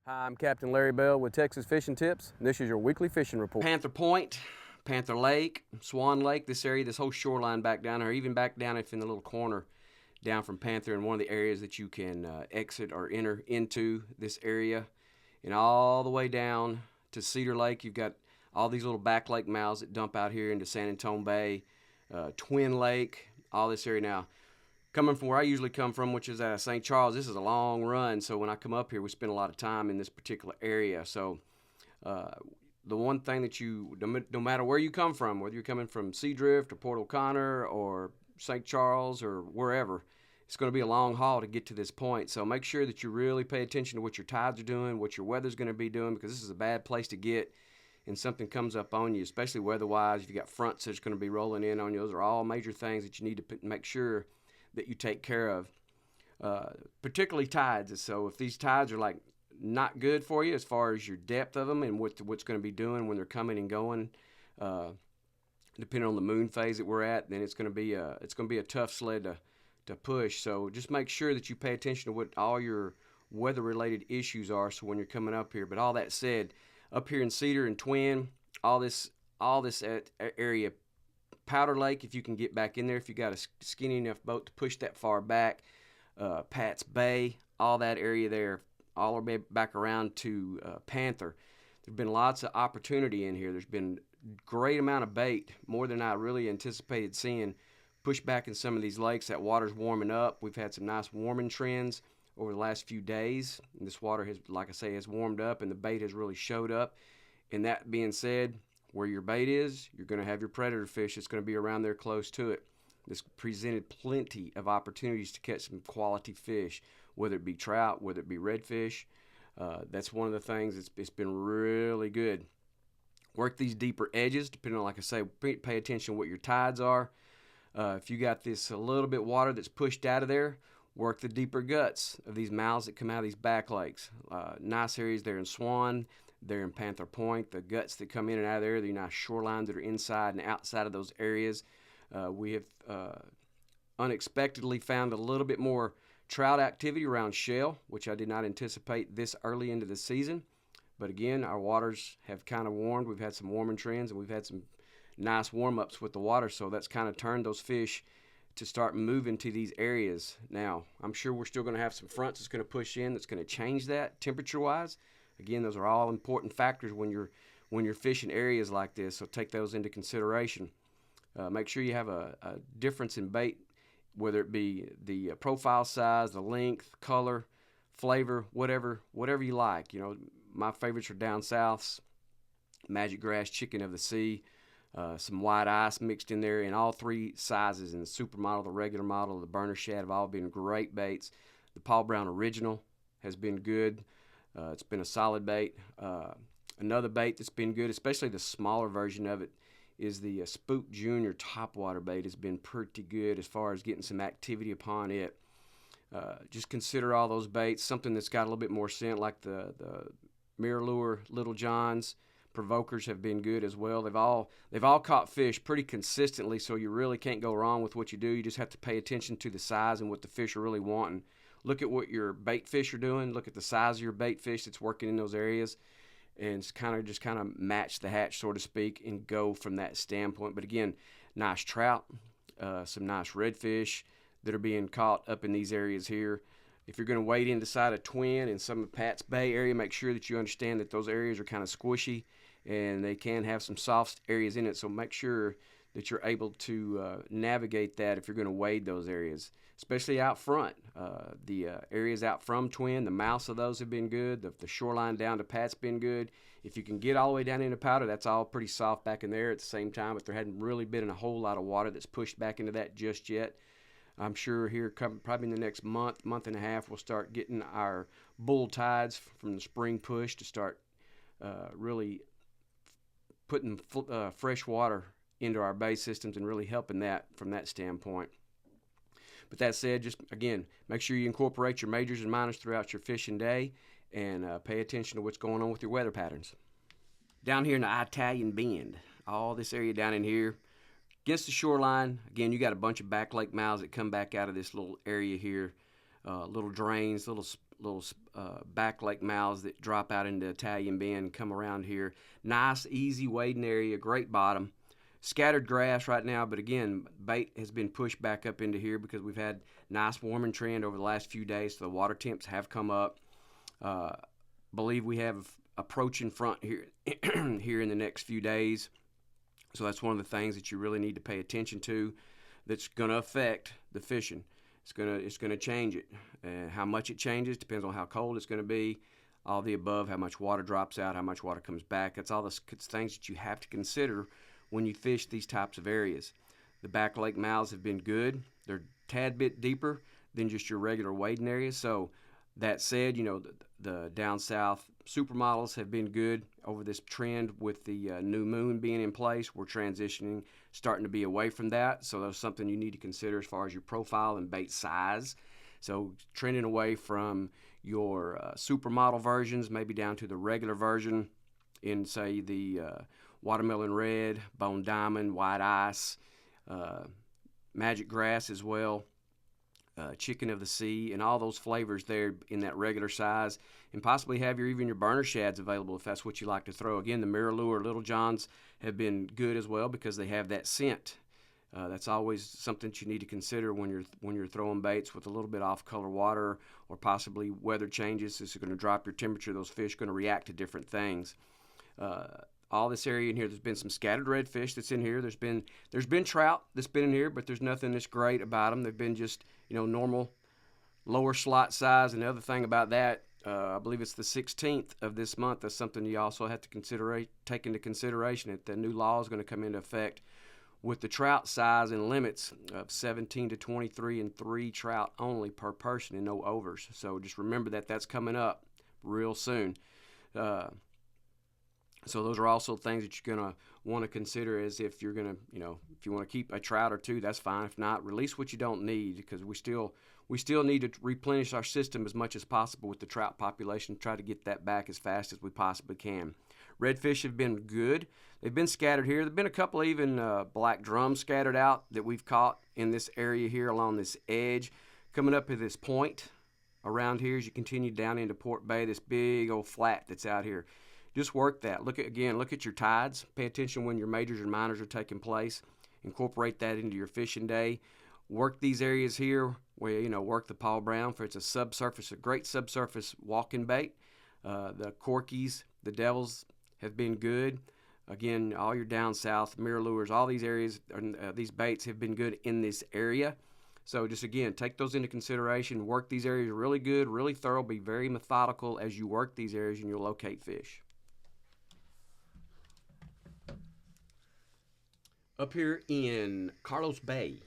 Hi, I'm Captain Larry Bell with Texas Fishing Tips, and this is your weekly fishing report. Panther Point, Panther Lake, Swan Lake, this area, this whole shoreline back down there, even back down if in the little corner down from Panther, in one of the areas that you can exit or enter into this area, and all the way down to Cedar Lake. You've got all these little back lake mouths that dump out here into San Antonio Bay, Twin Lake, all this area. Now, coming from where I usually come from, which is St. Charles, this is a long run. So when I come up here, we spend a lot of time in this particular area. So the one thing that no matter where you come from, whether you're coming from Seadrift or Port O'Connor or St. Charles or wherever, it's going to be a long haul to get to this point. So make sure that you really pay attention to what your tides are doing, what your weather's going to be doing, because this is a bad place to get and something comes up on you, especially weather-wise. If you got fronts that's going to be rolling in on you, those are all major things that you need to make sure that you take care of, particularly tides. So if these tides are like not good for you as far as your depth of them and what's going to be doing when they're coming and going, depending on the moon phase that we're at, then it's going to be a tough sled to push. So just make sure that you pay attention to what all your weather-related issues are. So when you're coming up here, but all that said, up here in Cedar and Twin, all this area. Powder Lake, if you can get back in there, if you got a skinny enough boat to push that far back, Pat's Bay, all that area there, all the way back around to Panther. There's been lots of opportunity in here. There's been great amount of bait, more than I really anticipated seeing, push back in some of these lakes. That water's warming up. We've had some nice warming trends over the last few days. And this water has, like I say, has warmed up and the bait has really showed up. And that being said, where your bait is, you're going to have your predator fish that's going to be around there close to it. This presented plenty of opportunities to catch some quality fish, whether it be trout, whether it be redfish. That's one of the things it's been really good. Work these deeper edges, depending on, like I say, pay attention to what your tides are. If you got this a little bit water that's pushed out of there, work the deeper guts of these mouths that come out of these back lakes. Nice areas there in Swan. They're in Panther Point, the guts that come in and out of there, the nice shorelines that are inside and outside of those areas. We have unexpectedly found a little bit more trout activity around shell, which I did not anticipate this early into the season. But again, our waters have kind of warmed. We've had some warming trends, and we've had some nice warm-ups with the water, so that's kind of turned those fish to start moving to these areas. Now, I'm sure we're still going to have some fronts that's going to push in that's going to change that temperature-wise. Again, those are all important factors when you're fishing areas like this, so take those into consideration. Make sure you have a difference in bait, whether it be the profile size, the length, color, flavor, whatever you like. You know, my favorites are down south's Magic Grass Chicken of the Sea, some white ice mixed in there, in all three sizes, in the super model, the regular model, the burner shad have all been great baits. The Paul Brown Original has been good. It's been a solid bait. Another bait that's been good, especially the smaller version of it, is the Spook Junior topwater bait. Has been pretty good as far as getting some activity upon it. Just consider all those baits. Something that's got a little bit more scent, like the Mirror Lure Little Johns. Provokers have been good as well. They've all caught fish pretty consistently, so you really can't go wrong with what you do. You just have to pay attention to the size and what the fish are really wanting. Look at what your bait fish are doing. Look at the size of your bait fish that's working in those areas, and it's kind of match the hatch, so to speak, and go from that standpoint. But again, nice trout, some nice redfish that are being caught up in these areas here. If you're going to wade inside a Twin and some of Pat's Bay area, make sure that you understand that those areas are kind of squishy and they can have some soft areas in it. So make sure that you're able to navigate that if you're going to wade those areas, especially out front. The areas out from Twin, the mouths of those have been good. The shoreline down to Pat's been good. If you can get all the way down into Powder, that's all pretty soft back in there at the same time. But there hadn't really been a whole lot of water that's pushed back into that just yet. I'm sure here, probably in the next month and a half, we'll start getting our bull tides from the spring push to start really putting fresh water into our bay systems and really helping that from that standpoint. But that said, just again, make sure you incorporate your majors and minors throughout your fishing day and pay attention to what's going on with your weather patterns. Down here in the Italian Bend, all this area down in here, against the shoreline, again, you got a bunch of back lake mouths that come back out of this little area here, little drains, little little back lake mouths that drop out into Italian Bend, come around here. Nice, easy wading area, great bottom. Scattered grass right now, but again, bait has been pushed back up into here because we've had nice warming trend over the last few days, so the water temps have come up. Believe we have approaching front here here in the next few days, so that's one of the things that you really need to pay attention to. That's going to affect the fishing. It's gonna change it. How much it changes depends on how cold it's going to be. All the above, how much water drops out, how much water comes back. That's all the things that you have to consider when you fish these types of areas. The back lake mouths have been good. They're a tad bit deeper than just your regular wading areas. So that said, the down south supermodels have been good over this trend with the new moon being in place. We're transitioning, starting to be away from that. So that's something you need to consider as far as your profile and bait size. So trending away from your supermodel versions, maybe down to the regular version in, say, the watermelon red, bone diamond, white ice, magic grass as well, chicken of the sea, and all those flavors there in that regular size, and possibly have even your burner shads available if that's what you like to throw. Again, the Mirror Lure Little Johns have been good as well because they have that scent. That's always something that you need to consider when you're throwing baits with a little bit off-color water or possibly weather changes. This is going to drop your temperature. Those fish are going to react to different things. All this area in here, there's been some scattered redfish that's in here. There's been trout that's been in here, but there's nothing that's great about them. They've been just normal lower slot size. And the other thing about that, I believe it's the 16th of this month. That's something you also have to take into consideration. That the new law is going to come into effect with the trout size and limits of 17 to 23 and 3 trout only per person and no overs. So just remember that that's coming up real soon. So those are also things that you're going to want to consider as if you're going to, if you want to keep a trout or two, that's fine. If not, release what you don't need because we still need to replenish our system as much as possible with the trout population, try to get that back as fast as we possibly can. Redfish have been good. They've been scattered here. There have been a couple of even black drums scattered out that we've caught in this area here along this edge. Coming up at this point around here as you continue down into Port Bay, this big old flat that's out here. Just work that. Look at your tides. Pay attention when your majors and minors are taking place. Incorporate that into your fishing day. Work these areas here where, work the Paul Brown for it's a great subsurface walking bait. The Corkies, the Devils have been good. Again, all your down south, Mirror Lures, all these areas, these baits have been good in this area. So just, again, take those into consideration. Work these areas really good, really thorough. Be very methodical as you work these areas and you'll locate fish. Up here in Carlos Bay,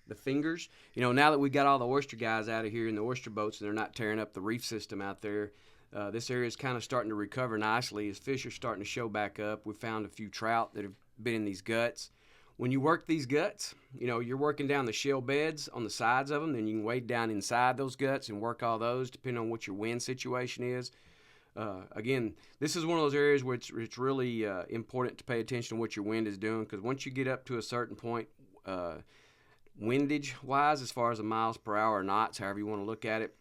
the fingers, now that we got all the oyster guys out of here in the oyster boats and they're not tearing up the reef system out there, this area is kind of starting to recover nicely as fish are starting to show back up. We found a few trout that have been in these guts. When you work these guts, you're working down the shell beds on the sides of them, then you can wade down inside those guts and work all those depending on what your wind situation is. Again, this is one of those areas where it's really important to pay attention to what your wind is doing because once you get up to a certain point, windage-wise, as far as the miles per hour or knots, however you want to look at it,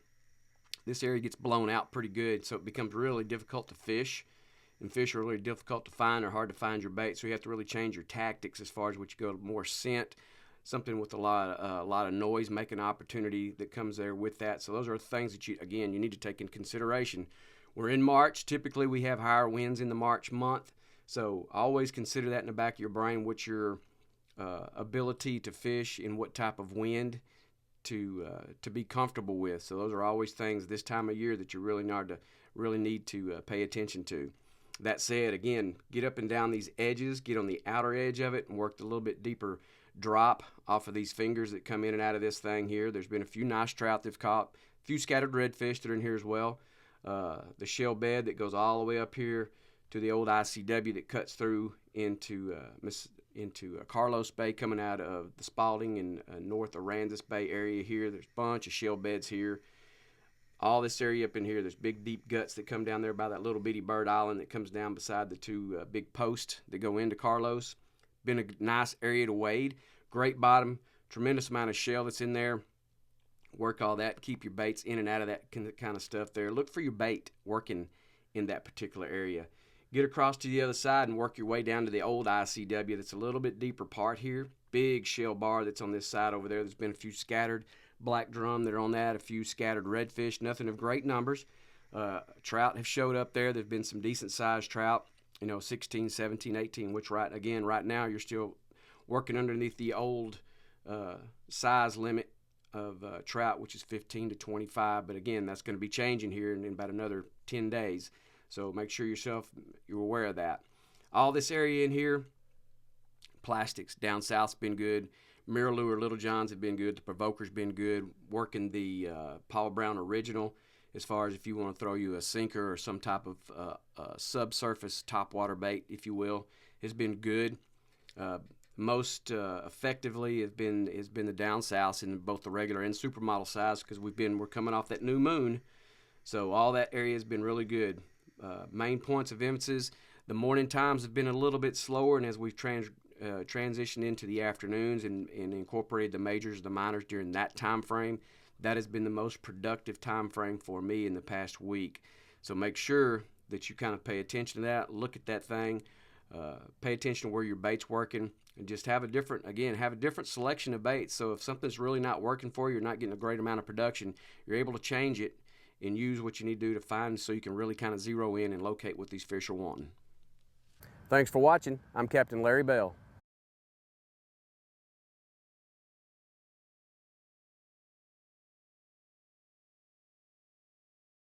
this area gets blown out pretty good, so it becomes really difficult to fish, and fish are really difficult to find or hard to find your bait, so you have to really change your tactics as far as what you go to more scent, something with a lot of noise, making opportunity that comes there with that. So those are things that you need to take in consideration. We're in March. Typically, we have higher winds in the March month, so always consider that in the back of your brain, what your ability to fish and what type of wind to be comfortable with. So those are always things this time of year that you really need to pay attention to. That said, again, get up and down these edges, get on the outer edge of it, and work the little bit deeper drop off of these fingers that come in and out of this thing here. There's been a few nice trout they've caught, a few scattered redfish that are in here as well. The shell bed that goes all the way up here to the old ICW that cuts through into Carlos Bay coming out of the Spalding and North Aransas Bay area here. There's a bunch of shell beds here. All this area up in here, there's big deep guts that come down there by that little bitty bird island that comes down beside the two big posts that go into Carlos. Been a nice area to wade. Great bottom, tremendous amount of shell that's in there. work all that, keep your baits in and out of that kind of stuff there. Look for your bait working in that particular area. Get across to the other side and work your way down to the old ICW that's a little bit deeper part here. Big shell bar that's on this side over there. There's been a few scattered black drum that are on that, a few scattered redfish, nothing of great numbers. Trout have showed up there. There've been some decent sized trout, 16, 17, 18, which right now you're still working underneath the old size limit of trout, which is 15 to 25. But again, that's going to be changing here in about another 10 days. So make sure you're aware of that. All this area in here, plastics down south's been good. Mirror Lure Little Johns have been good. The Provoker's been good. Working the Paul Brown Original, as far as if you want to throw you a sinker or some type of subsurface topwater bait, if you will, has been good. Most effectively has been the down south in both the regular and supermodel size, because we're coming off that new moon, so all that area has been really good. Main points of emphasis: the morning times have been a little bit slower, and as we've transitioned into the afternoons and incorporated the majors, the minors during that time frame, that has been the most productive time frame for me in the past week. So make sure that you kind of pay attention to that, look at that thing, pay attention to where your bait's working, and just have a different selection of baits. So if something's really not working for you, you're not getting a great amount of production, you're able to change it and use what you need to do to find, so you can really kind of zero in and locate what these fish are wanting. Thanks for watching. I'm Captain Larry Bell.